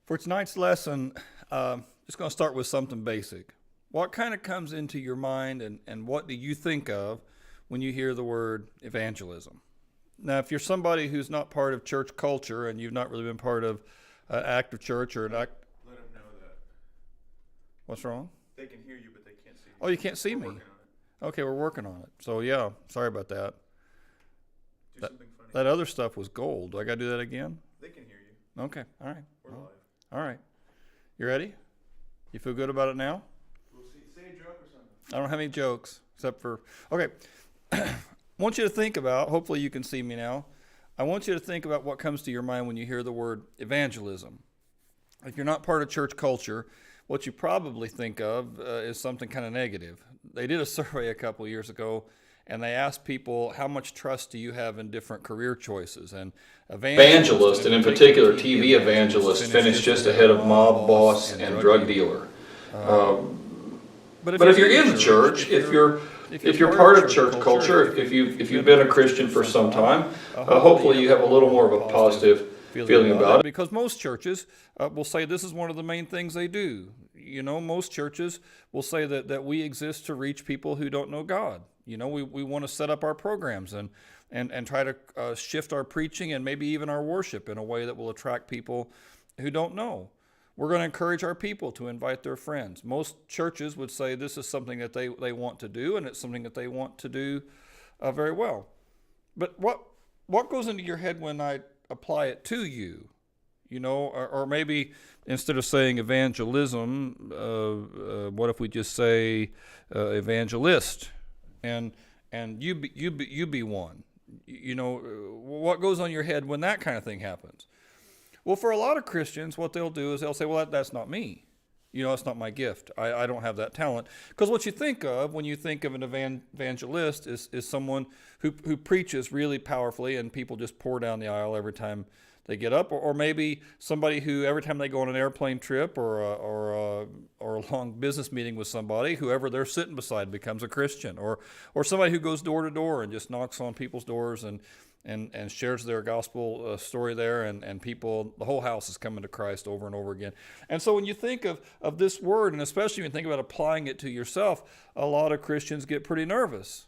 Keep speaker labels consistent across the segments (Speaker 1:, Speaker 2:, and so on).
Speaker 1: For tonight's lesson, just going to start with something basic. What kind of comes into your mind and what do you think of when you hear the word evangelism? Now, if you're somebody who's not part of church culture and you've not really been part of an active church or an act...
Speaker 2: Let them know that
Speaker 1: What's wrong?
Speaker 2: they can hear you, but they can't see you.
Speaker 1: Oh, you can't see me.
Speaker 2: We're working on it.
Speaker 1: Okay, we're working on it. So, yeah, sorry about that.
Speaker 2: Do
Speaker 1: That-
Speaker 2: something funny.
Speaker 1: That other stuff was gold. Do I got to do that again?
Speaker 2: They can hear you.
Speaker 1: Okay, all right.
Speaker 2: We're live.
Speaker 1: All right. You ready? You feel good about it now?
Speaker 2: We'll see. Say a joke or something.
Speaker 1: I don't have any jokes except for, okay. I want you to think about, hopefully you can see me now. I want you to think about what comes to your mind when you hear the word evangelism. If you're not part of church culture, what you probably think of is something kind of negative. They did a survey a couple years ago, and they asked people, how much trust do you have in different career choices? And
Speaker 3: Evangelist, and in particular TV evangelist, finished just ahead of mob boss and drug dealer. But if you're in the church, if you're part of church culture, if you've been a Christian for some time, hopefully you have a little more of a positive feeling about it.
Speaker 1: Because most churches will say this is one of the main things they do. You know, most churches will say that we exist to reach people who don't know God. You know, we want to set up our programs and try to shift our preaching and maybe even our worship in a way that will attract people who don't know. We're going to encourage our people to invite their friends. Most churches would say this is something that they want to do, and it's something that they want to do very well. But what goes into your head when I apply it to you? You know, or maybe instead of saying evangelism, what if we just say evangelist, and you be one? You know, what goes on your head when that kind of thing happens? Well, for a lot of Christians, what they'll do is they'll say, well, that's not me. You know, that's not my gift. I don't have that talent. Because what you think of when you think of an evangelist is someone who preaches really powerfully and people just pour down the aisle every time they get up, or maybe somebody who every time they go on an airplane trip or a long business meeting with somebody, whoever they're sitting beside becomes a Christian, or somebody who goes door to door and just knocks on people's doors and shares their gospel story there, and people, the whole house is coming to Christ over and over again. And so when you think of this word, and especially when you think about applying it to yourself, a lot of Christians get pretty nervous,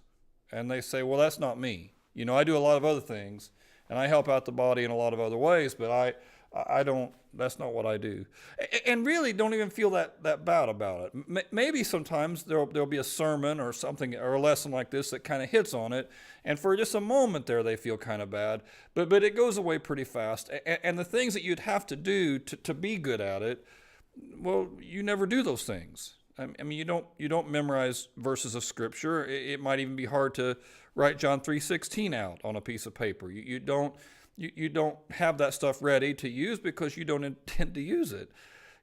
Speaker 1: and they say, well, that's not me. You know, I do a lot of other things, and I help out the body in a lot of other ways, but I don't, that's not what I do. And really don't even feel that bad about it. Maybe sometimes there'll be a sermon or something or a lesson like this that kind of hits on it, and for just a moment there they feel kind of bad, but it goes away pretty fast. And the things that you'd have to do to be good at it, well, you never do those things. I mean, you don't memorize verses of Scripture. It might even be hard to write John 3:16 out on a piece of paper. You don't have that stuff ready to use because you don't intend to use it.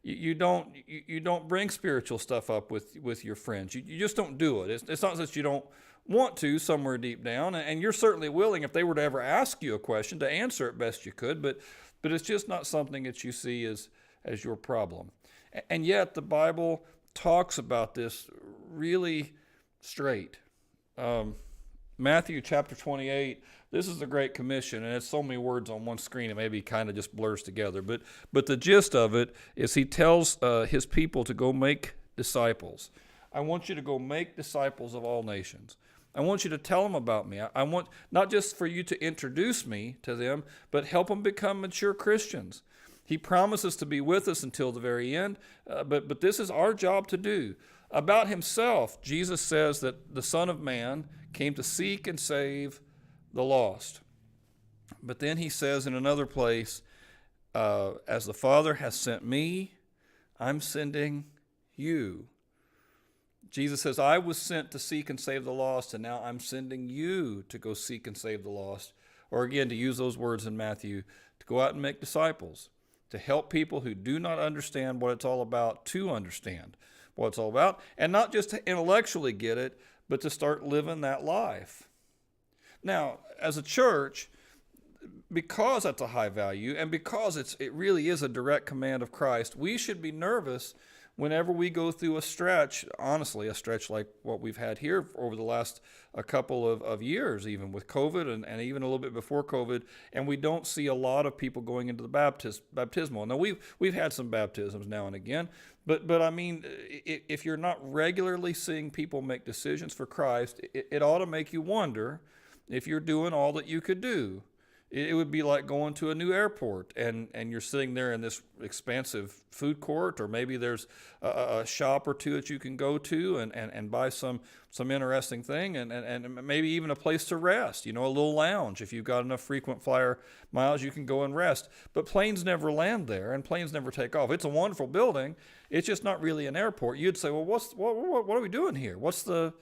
Speaker 1: You don't bring spiritual stuff up with your friends. You just don't do it. It's not that you don't want to somewhere deep down, and you're certainly willing, if they were to ever ask you a question, to answer it best you could, but it's just not something that you see as your problem. And yet the Bible talks about this really straight. Matthew chapter 28, this is the Great Commission, and it's so many words on one screen it maybe kind of just blurs together. But the gist of it is he tells his people to go make disciples. I want you to go make disciples of all nations. I want you to tell them about me. I want not just for you to introduce me to them, but help them become mature Christians. He promises to be with us until the very end, but this is our job to do. About himself, Jesus says that the Son of Man came to seek and save the lost. But then he says in another place, as the Father has sent me, I'm sending you. Jesus says, I was sent to seek and save the lost, and now I'm sending you to go seek and save the lost. Or again, to use those words in Matthew, to go out and make disciples, to help people who do not understand what it's all about to understand what it's all about, and not just to intellectually get it, but to start living that life. Now, as a church, because that's a high value, and because it really is a direct command of Christ, we should be nervous whenever we go through a stretch, honestly, a stretch like what we've had here over the last a couple of years, even with COVID and even a little bit before COVID, and we don't see a lot of people going into the baptismal. Now, we've had some baptisms now and again, but I mean, if you're not regularly seeing people make decisions for Christ, it ought to make you wonder if you're doing all that you could do. It would be like going to a new airport and you're sitting there in this expansive food court, or maybe there's a shop or two that you can go to and buy some interesting thing, and maybe even a place to rest, a little lounge. If you've got enough frequent flyer miles, you can go and rest. But planes never land there and planes never take off. It's a wonderful building. It's just not really an airport. You'd say, well, what are we doing here? What's the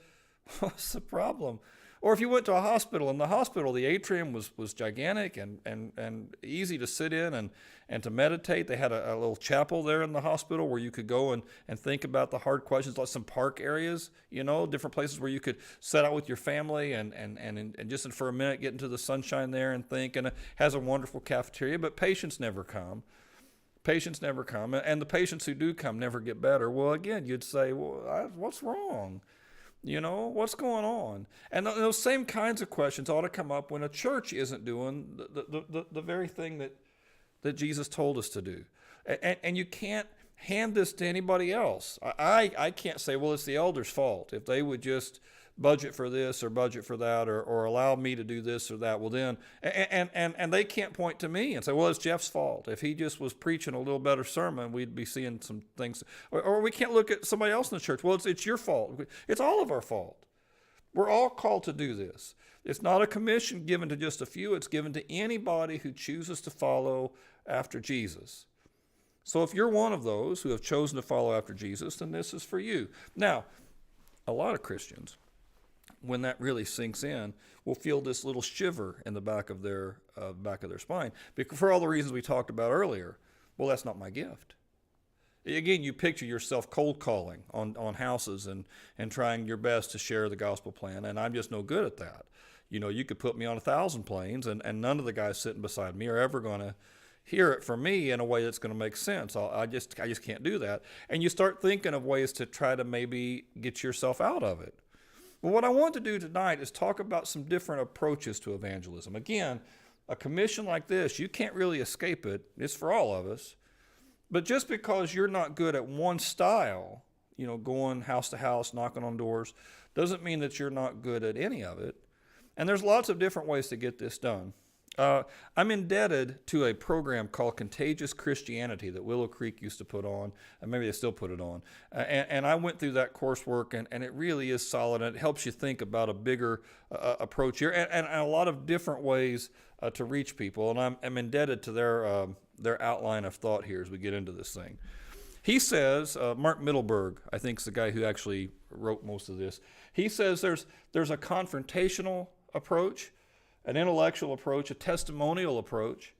Speaker 1: problem? Or if you went to a hospital, in the hospital, the atrium was gigantic and easy to sit in and to meditate. They had a little chapel there in the hospital where you could go and think about the hard questions, like some park areas, different places where you could set out with your family and just for a minute get into the sunshine there and think. And it has a wonderful cafeteria, but patients never come. And the patients who do come never get better. Well, again, you'd say, well, what's wrong? What's going on? And those same kinds of questions ought to come up when a church isn't doing the very thing that Jesus told us to do. And you can't hand this to anybody else. I can't say, well, it's the elders' fault. If they would just budget for this or budget for that or allow me to do this or that, well then, and they can't point to me and say, well, it's Jeff's fault. If he just was preaching a little better sermon, we'd be seeing some things. Or we can't look at somebody else in the church. Well, it's your fault. It's all of our fault. We're all called to do this. It's not a commission given to just a few. It's given to anybody who chooses to follow after Jesus. So if you're one of those who have chosen to follow after Jesus, then this is for you. Now, a lot of Christians, when that really sinks in, will feel this little shiver in the back of their spine, for all the reasons we talked about earlier. Well, that's not my gift. Again, you picture yourself cold calling on houses and trying your best to share the gospel plan, and I'm just no good at that. You could put me on 1,000 planes, and none of the guys sitting beside me are ever going to hear it from me in a way that's going to make sense. I just can't do that. And you start thinking of ways to try to maybe get yourself out of it. Well, what I want to do tonight is talk about some different approaches to evangelism. Again, a commission like this, you can't really escape it. It's for all of us. But just because you're not good at one style, going house to house, knocking on doors, doesn't mean that you're not good at any of it. And there's lots of different ways to get this done. I'm indebted to a program called Contagious Christianity that Willow Creek used to put on, and maybe they still put it on. And I went through that coursework, and it really is solid, and it helps you think about a bigger approach here, and a lot of different ways to reach people. And I'm indebted to their outline of thought here as we get into this thing. He says, Mark Mittelberg, I think is the guy who actually wrote most of this. He says there's a confrontational approach, an intellectual approach, a testimonial approach,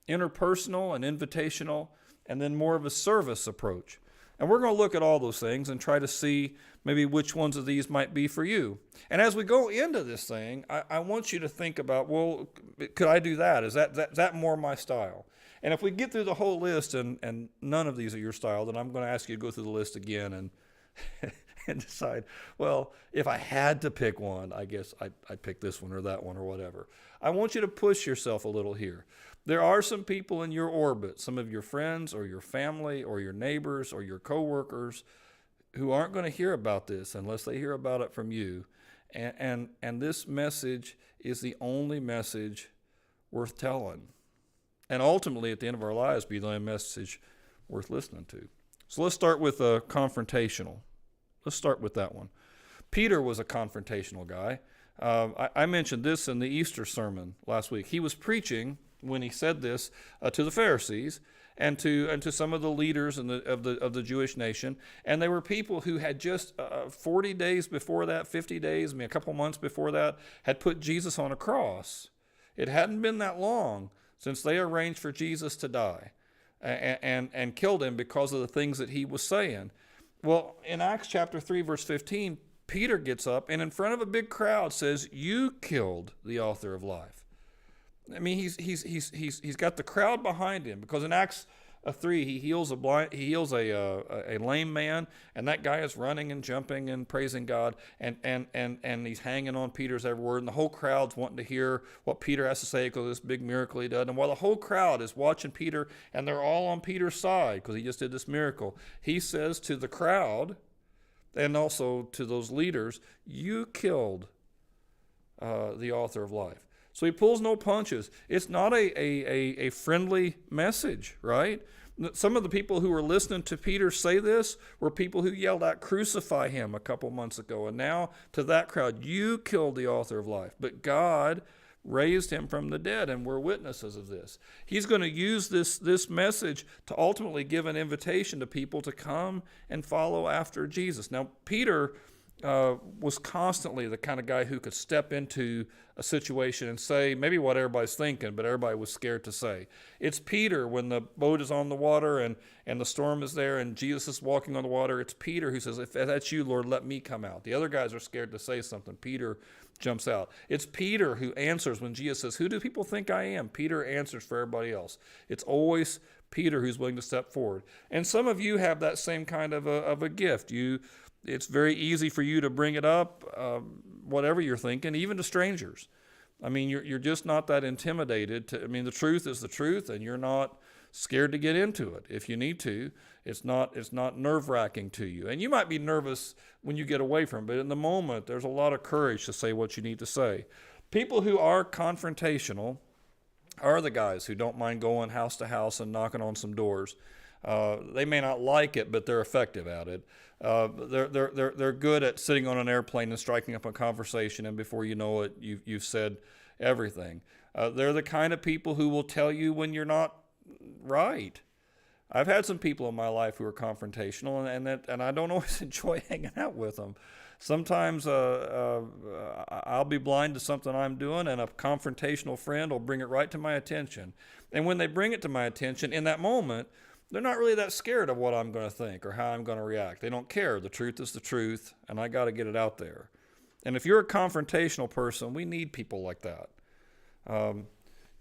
Speaker 1: interpersonal and invitational, and then more of a service approach. And we're going to look at all those things and try to see maybe which ones of these might be for you. And as we go into this thing, I want you to think about, well, could I do that? Is that more my style? And if we get through the whole list and none of these are your style, then I'm going to ask you to go through the list again and and decide, well, if I had to pick one, I guess I'd pick this one or that one or whatever. I want you to push yourself a little here. There are some people in your orbit, some of your friends or your family or your neighbors or your coworkers who aren't going to hear about this unless they hear about it from you. And this message is the only message worth telling. And ultimately, at the end of our lives, be the only message worth listening to. So let's start with confrontational. Let's start with that one. Peter was a confrontational guy. I mentioned this in the Easter sermon last week. He was preaching when he said this to the Pharisees and to some of the leaders of the Jewish nation. And they were people who had just 40 days before that, 50 days, a couple months before that, had put Jesus on a cross. It hadn't been that long since they arranged for Jesus to die and killed him because of the things that he was saying. Well, in Acts chapter 3, verse 15, Peter gets up and in front of a big crowd says, "You killed the author of life." I mean, he's got the crowd behind him because in Acts 3, he heals a lame man, and that guy is running and jumping and praising God, and he's hanging on Peter's every word, and the whole crowd's wanting to hear what Peter has to say because of this big miracle he did. And while the whole crowd is watching Peter, and they're all on Peter's side because he just did this miracle, he says to the crowd and also to those leaders, "You killed the author of life." So he pulls no punches. It's not a friendly message, right? Some of the people who were listening to Peter say this were people who yelled out, "Crucify him," a couple months ago. And now to that crowd, "You killed the author of life, but God raised him from the dead, and we're witnesses of this." He's going to use this message to ultimately give an invitation to people to come and follow after Jesus. Now, Peter was constantly the kind of guy who could step into a situation and say maybe what everybody's thinking, but everybody was scared to say. It's Peter when the boat is on the water and the storm is there and Jesus is walking on the water. It's Peter who says, "If that's you, Lord, let me come out." The other guys are scared to say something. Peter jumps out. It's Peter who answers when Jesus says, "Who do people think I am?" Peter answers for everybody else. It's always Peter who's willing to step forward. And some of you have that same kind of a gift. It's very easy for you to bring it up, whatever you're thinking, even to strangers. I mean, you're just not that intimidated. The truth is the truth, and you're not scared to get into it. If you need to, it's not nerve-wracking to you. And you might be nervous when you get away from it, but in the moment, there's a lot of courage to say what you need to say. People who are confrontational are the guys who don't mind going house to house and knocking on some doors. They may not like it, but they're effective at it. They're good at sitting on an airplane and striking up a conversation, and before you know it, you've said everything. They're the kind of people who will tell you when you're not right. I've had some people in my life who are confrontational, and I don't always enjoy hanging out with them. Sometimes I'll be blind to something I'm doing, and a confrontational friend will bring it right to my attention. And when they bring it to my attention, in that moment, they're not really that scared of what I'm going to think or how I'm going to react. They don't care. The truth is the truth, and I got to get it out there. And if you're a confrontational person, we need people like that.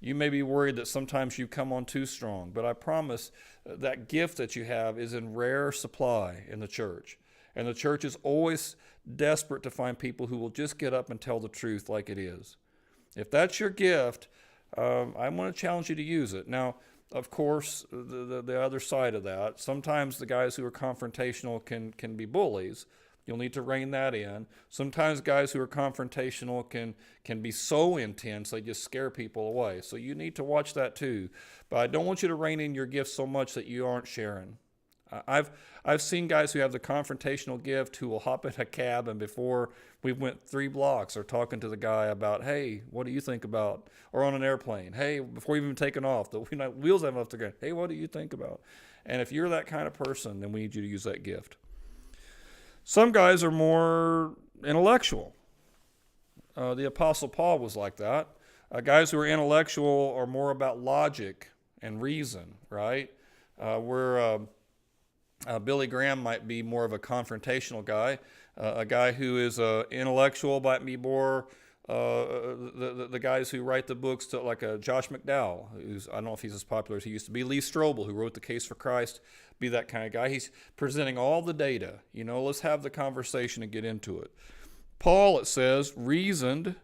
Speaker 1: You may be worried that sometimes you come on too strong, but I promise that gift that you have is in rare supply in the church. And the church is always desperate to find people who will just get up and tell the truth like it is. If that's your gift, I want to challenge you to use it. Now, of course, the other side of that, sometimes the guys who are confrontational can be bullies. You'll need to rein that in. Sometimes guys who are confrontational can be so intense they just scare people away. So you need to watch that too. But I don't want you to rein in your gift so much that you aren't sharing. I've seen guys who have the confrontational gift who will hop in a cab, and before we went 3 blocks are talking to the guy about, "Hey, what do you think about?" Or on an airplane, "Hey," before we've even taken off, the wheels haven't left the ground, "Hey, what do you think about?" And if you're that kind of person, then we need you to use that gift. Some guys are more intellectual. The Apostle Paul was like that. Guys who are intellectual are more about logic and reason, right? Billy Graham might be more of a confrontational guy. A guy who is intellectual might be more the guys who write the books to, like Josh McDowell, who's, I don't know if he's as popular as he used to be. Lee Strobel, who wrote The Case for Christ, be that kind of guy. He's presenting all the data. Let's have the conversation and get into it. Paul, it says, reasoned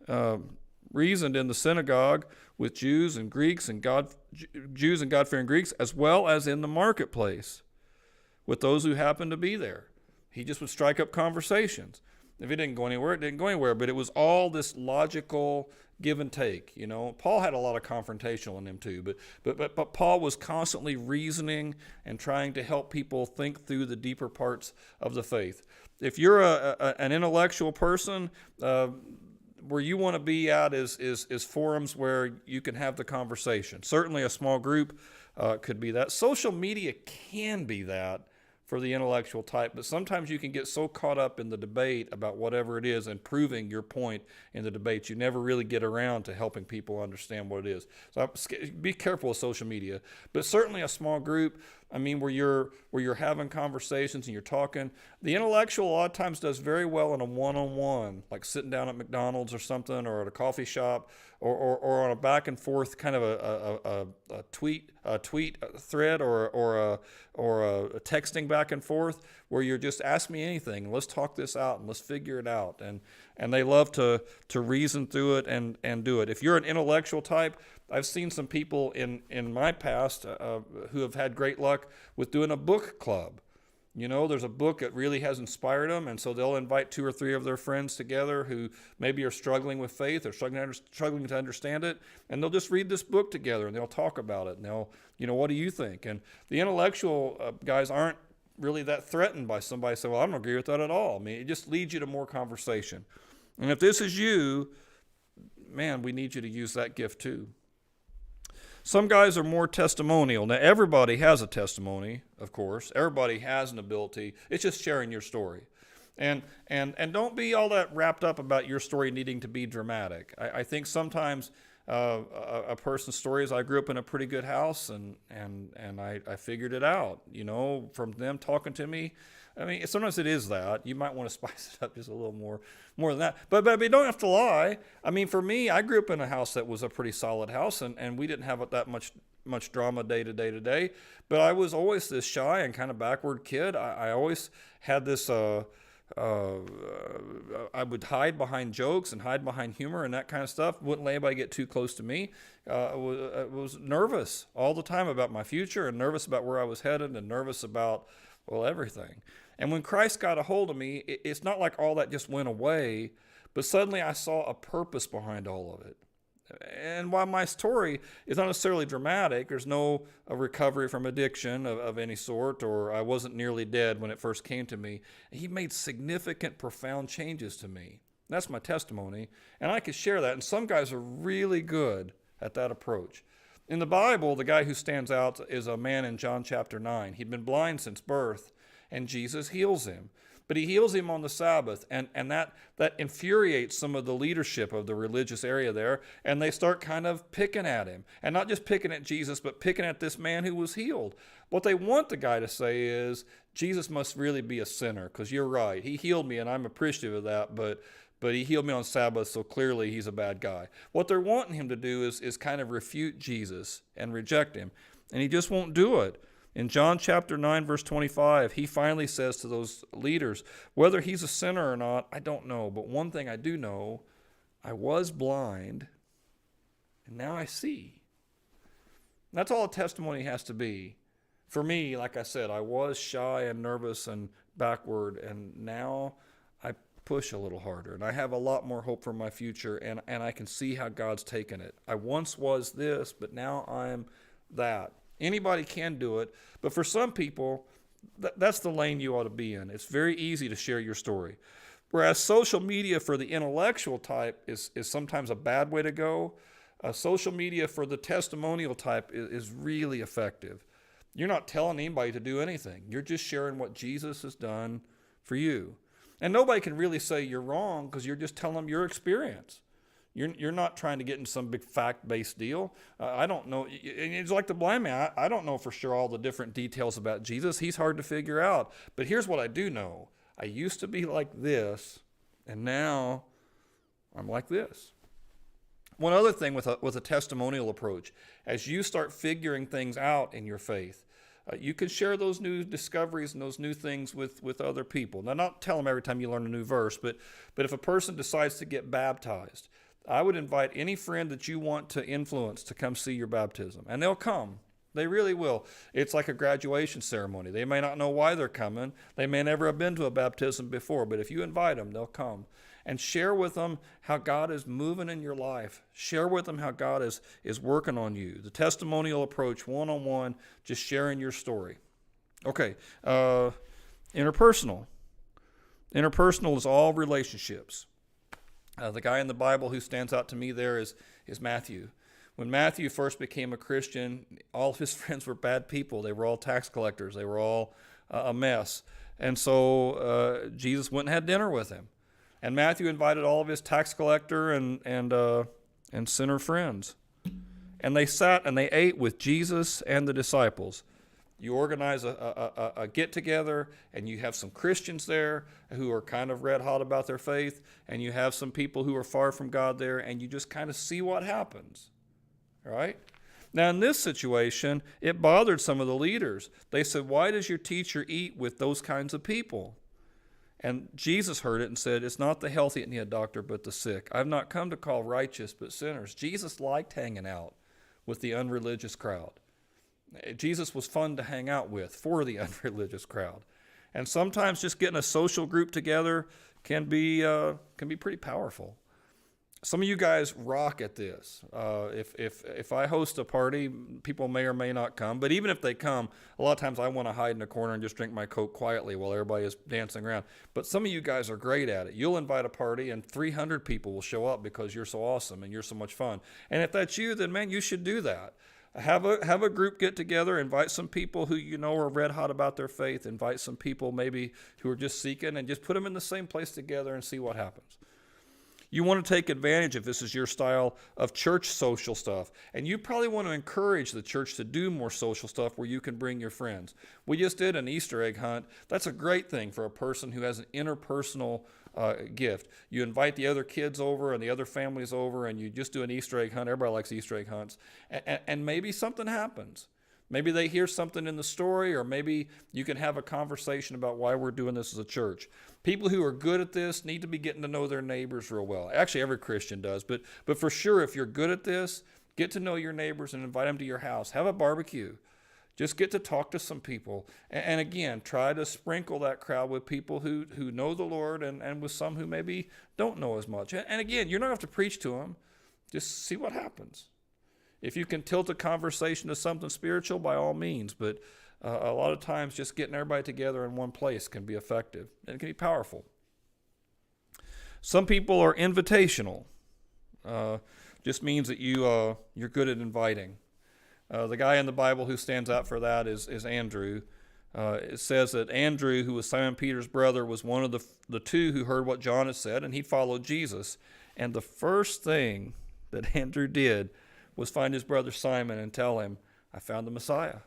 Speaker 1: in the synagogue with Jews and Greeks and Jews and God-fearing Greeks, as well as in the marketplace with those who happened to be there. He just would strike up conversations. If it didn't go anywhere, it didn't go anywhere. But it was all this logical give and take. Paul had a lot of confrontational in him too. But Paul was constantly reasoning and trying to help people think through the deeper parts of the faith. If you're an intellectual person, where you want to be at is forums where you can have the conversation. Certainly a small group could be that. Social media can be that for the intellectual type, but sometimes you can get so caught up in the debate about whatever it is and proving your point in the debate, you never really get around to helping people understand what it is. So be careful with social media. But certainly a small group, I mean, where you're having conversations and you're talking. The intellectual a lot of times does very well in a one-on-one, like sitting down at McDonald's or something, or at a coffee shop, or on a back and forth kind of a tweet thread, or a texting back and forth, where you're just ask me anything, let's talk this out and let's figure it out. And they love to reason through it and do it. If you're an intellectual type, I've seen some people in my past who have had great luck with doing a book club. You know, there's a book that really has inspired them, and so they'll invite 2 or 3 of their friends together who maybe are struggling with faith or struggling to understand it, and they'll just read this book together, and they'll talk about it, and they'll, what do you think? And the intellectual guys aren't really that threatened by somebody saying, well, I don't agree with that at all. I mean, it just leads you to more conversation. And if this is you, man, we need you to use that gift too. Some guys are more testimonial. Now, everybody has a testimony, of course. Everybody has an ability. It's just sharing your story. And don't be all that wrapped up about your story needing to be dramatic. I think sometimes a person's story is, I grew up in a pretty good house, and I figured it out, from them talking to me. I mean, sometimes it is that. You might want to spice it up just a little more than that. But you don't have to lie. I mean, for me, I grew up in a house that was a pretty solid house, and we didn't have that much drama day to day. But I was always this shy and kind of backward kid. I always had this, I would hide behind jokes and hide behind humor and that kind of stuff. Wouldn't let anybody get too close to me. I was nervous all the time about my future, and nervous about where I was headed, and nervous about, everything. And when Christ got a hold of me, it's not like all that just went away, but suddenly I saw a purpose behind all of it. And while my story is not necessarily dramatic, there's no recovery from addiction of any sort, or I wasn't nearly dead when it first came to me, he made significant, profound changes to me. That's my testimony, and I could share that. And some guys are really good at that approach. In the Bible, the guy who stands out is a man in John chapter 9. He'd been blind since birth, and Jesus heals him. But he heals him on the Sabbath, and that infuriates some of the leadership of the religious area there, and they start kind of picking at him. And not just picking at Jesus, but picking at this man who was healed. What they want the guy to say is, Jesus must really be a sinner, because you're right. He healed me, and I'm appreciative of that, but he healed me on Sabbath, so clearly he's a bad guy. What they're wanting him to do is kind of refute Jesus and reject him, and he just won't do it. In John chapter 9, verse 25, he finally says to those leaders, whether he's a sinner or not, I don't know. But one thing I do know, I was blind, and now I see. That's all a testimony has to be. For me, like I said, I was shy and nervous and backward, and now I push a little harder, and I have a lot more hope for my future, and I can see how God's taken it. I once was this, but now I'm that. Anybody can do it, but for some people, that's the lane you ought to be in. It's very easy to share your story. Whereas social media for the intellectual type is sometimes a bad way to go, social media for the testimonial type is really effective. You're not telling anybody to do anything. You're just sharing what Jesus has done for you. And nobody can really say you're wrong, because you're just telling them your experience. You're not trying to get in some big fact-based deal. I don't know. It's like the blind man. I don't know for sure all the different details about Jesus. He's hard to figure out. But here's what I do know. I used to be like this, and now I'm like this. One other thing with a testimonial approach, as you start figuring things out in your faith, you can share those new discoveries and those new things with other people. Now, not tell them every time you learn a new verse, but if a person decides to get baptized, I would invite any friend that you want to influence to come see your baptism. And they'll come. They really will. It's like a graduation ceremony. They may not know why they're coming. They may never have been to a baptism before. But if you invite them, they'll come. And share with them how God is moving in your life. Share with them how God is working on you. The testimonial approach, one-on-one, just sharing your story. Okay, interpersonal. Interpersonal is all relationships. The guy in the Bible who stands out to me there is Matthew. When Matthew first became a Christian, all of his friends were bad people. They were all tax collectors. They were all a mess. And so Jesus went and had dinner with him. And Matthew invited all of his tax collector and sinner friends. And they sat and they ate with Jesus and the disciples. You organize a get-together, and you have some Christians there who are kind of red hot about their faith, and you have some people who are far from God there, and you just kind of see what happens, right? Now, in this situation, it bothered some of the leaders. They said, why does your teacher eat with those kinds of people? And Jesus heard it and said, it's not the healthy that need a doctor, but the sick. I've not come to call righteous, but sinners. Jesus liked hanging out with the unreligious crowd. Jesus was fun to hang out with for the unreligious crowd. And sometimes just getting a social group together can be pretty powerful. Some of you guys rock at this. If I host a party, people may or may not come. But even if they come, a lot of times I want to hide in a corner and just drink my Coke quietly while everybody is dancing around. But some of you guys are great at it. You'll invite a party and 300 people will show up because you're so awesome and you're so much fun. And if that's you, then man, you should do that. Have a group get together, invite some people who you know are red hot about their faith, invite some people maybe who are just seeking, and just put them in the same place together and see what happens. You want to take advantage if this is your style of church social stuff. And you probably want to encourage the church to do more social stuff where you can bring your friends. We just did an Easter egg hunt. That's a great thing for a person who has an interpersonal gift. You invite the other kids over and the other families over, and you just do an Easter egg hunt. Everybody likes Easter egg hunts. And maybe something happens. Maybe they hear something in the story, or maybe you can have a conversation about why we're doing this as a church. People who are good at this need to be getting to know their neighbors real well. Actually, every Christian does, but for sure, if you're good at this, get to know your neighbors and invite them to your house. Have a barbecue. Just get to talk to some people. And again, try to sprinkle that crowd with people who know the Lord and with some who maybe don't know as much. And again, you're not going to have to preach to them. Just see what happens. If you can tilt a conversation to something spiritual, by all means. But a lot of times just getting everybody together in one place can be effective. And it can be powerful. Some people are invitational. Just means that you're good at inviting. The guy in the Bible who stands out for that is Andrew. It says that Andrew, who was Simon Peter's brother, was one of the two who heard what John had said, and he followed Jesus. And the first thing that Andrew did was find his brother Simon and tell him, I found the Messiah.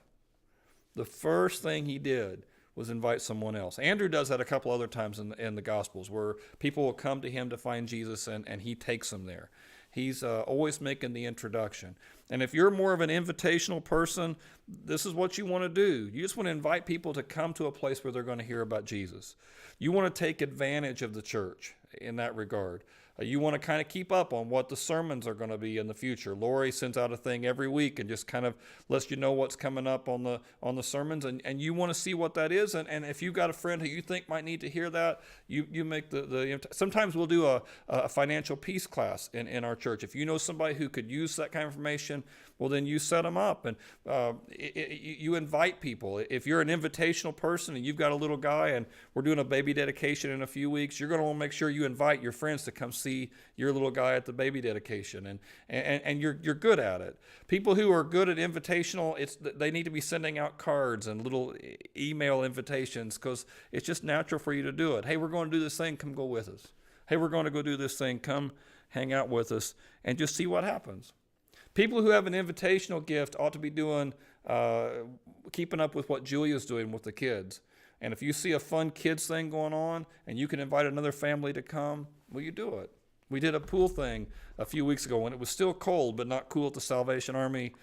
Speaker 1: The first thing he did was invite someone else. Andrew does that a couple other times in the Gospels, where people will come to him to find Jesus, and he takes them there. He's always making the introduction. And if you're more of an invitational person, this is what you want to do. You just want to invite people to come to a place where they're going to hear about Jesus. You want to take advantage of the church in that regard. You want to kind of keep up on what the sermons are going to be in the future. Lori sends out a thing every week and just kind of lets you know what's coming up on the sermons, and you want to see what that is. And if you've got a friend who you think might need to hear that, you make sometimes we'll do a financial peace class in our church. If you know somebody who could use that kind of information, well, then you set them up, and you invite people. If you're an invitational person and you've got a little guy and we're doing a baby dedication in a few weeks, you're going to want to make sure you invite your friends to come see your little guy at the baby dedication, and you're good at it. People who are good at invitational, they need to be sending out cards and little email invitations, because it's just natural for you to do it. Hey, we're going to do this thing, come go with us. Hey, we're going to go do this thing, come hang out with us, and just see what happens. People who have an invitational gift ought to be doing, keeping up with what Julia's doing with the kids. And if you see a fun kids thing going on and you can invite another family to come, well, you do it. We did a pool thing a few weeks ago when it was still cold, but not cool at the Salvation Army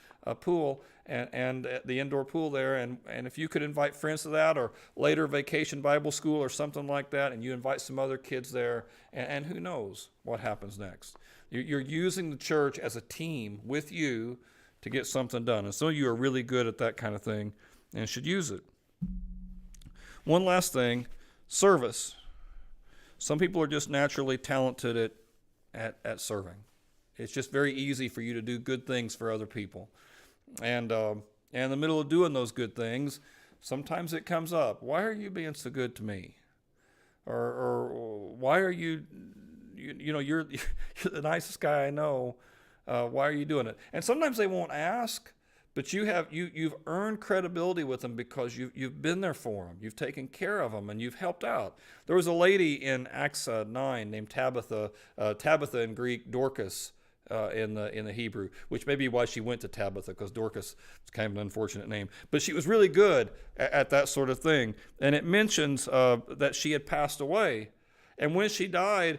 Speaker 1: pool and at the indoor pool there. And if you could invite friends to that, or later Vacation Bible School or something like that, and you invite some other kids there, and who knows what happens next. You're using the church as a team with you to get something done. And some of you are really good at that kind of thing and should use it. One last thing, service. Some people are just naturally talented at serving. It's just very easy for you to do good things for other people. And in the middle of doing those good things, sometimes it comes up. Why are you being so good to me? Or why are you're the nicest guy I know. Why are you doing it? And sometimes they won't ask, but you've earned credibility with them because you've been there for them. You've taken care of them, and you've helped out. There was a lady in Acts 9 named Tabitha. Tabitha in Greek, Dorcas, in the Hebrew, which may be why she went to Tabitha, because Dorcas is kind of an unfortunate name. But she was really good at that sort of thing. And it mentions that she had passed away. And when she died,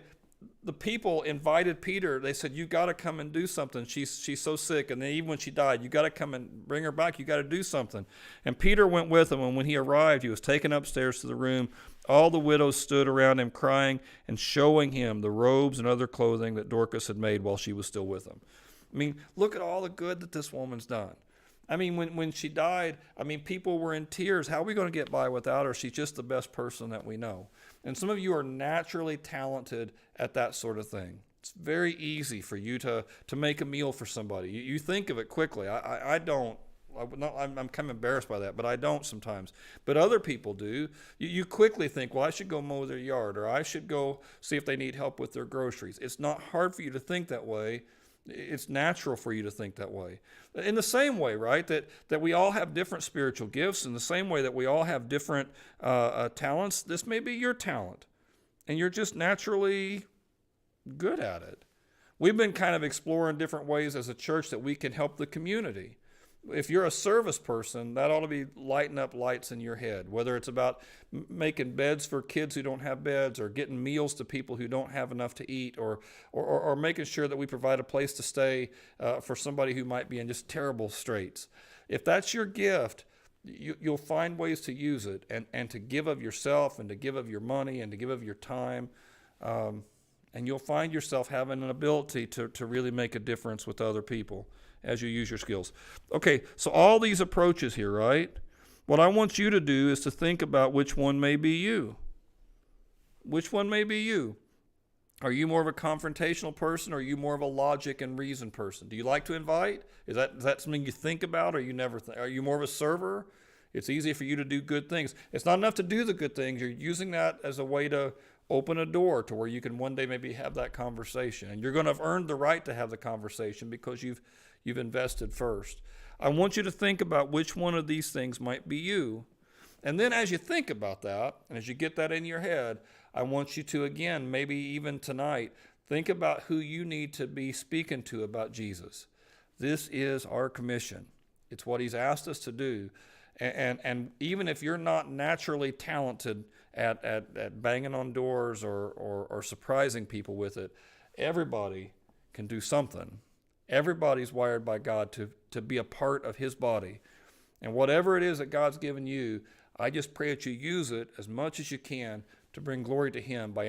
Speaker 1: the people invited Peter. They said, "You got to come and do something. She's so sick, and then even when she died, you got to come and bring her back. You got to do something." And Peter went with him, and when he arrived, he was taken upstairs to the room. All the widows stood around him, crying and showing him the robes and other clothing that Dorcas had made while she was still with him. I mean, look at all the good that this woman's done. I mean, when she died, I mean, people were in tears. How are we going to get by without her? She's just the best person that we know. And some of you are naturally talented at that sort of thing. It's very easy for you to make a meal for somebody. You think of it quickly. I don't. I'm kind of embarrassed by that, but I don't sometimes. But other people do. You quickly think, well, I should go mow their yard, or I should go see if they need help with their groceries. It's not hard for you to think that way. It's natural for you to think that way. In the same way, right, that we all have different spiritual gifts, in the same way that we all have different talents, this may be your talent, and you're just naturally good at it. We've been kind of exploring different ways as a church that we can help the community. If you're a service person, that ought to be lighting up lights in your head, whether it's about making beds for kids who don't have beds, or getting meals to people who don't have enough to eat, or making sure that we provide a place to stay for somebody who might be in just terrible straits. If that's your gift, you'll find ways to use it and to give of yourself, and to give of your money, and to give of your time. And you'll find yourself having an ability to really make a difference with other people as you use your skills. Okay, so all these approaches here, right? What I want you to do is to think about which one may be you. Which one may be you? Are you more of a confrontational person, or are you more of a logic and reason person? Do you like to invite? Is that something you think about, or you never think? Are you more of a server? It's easy for you to do good things. It's not enough to do the good things. You're using that as a way to open a door to where you can one day maybe have that conversation. And you're going to have earned the right to have the conversation because you've invested first. I want you to think about which one of these things might be you. And then as you think about that, and as you get that in your head, I want you to, again, maybe even tonight, think about who you need to be speaking to about Jesus. This is our commission. It's what he's asked us to do. And even if you're not naturally talented at banging on doors or surprising people with it, everybody can do something. Everybody's wired by God to be a part of his body. And whatever it is that God's given you, I just pray that you use it as much as you can to bring glory to him by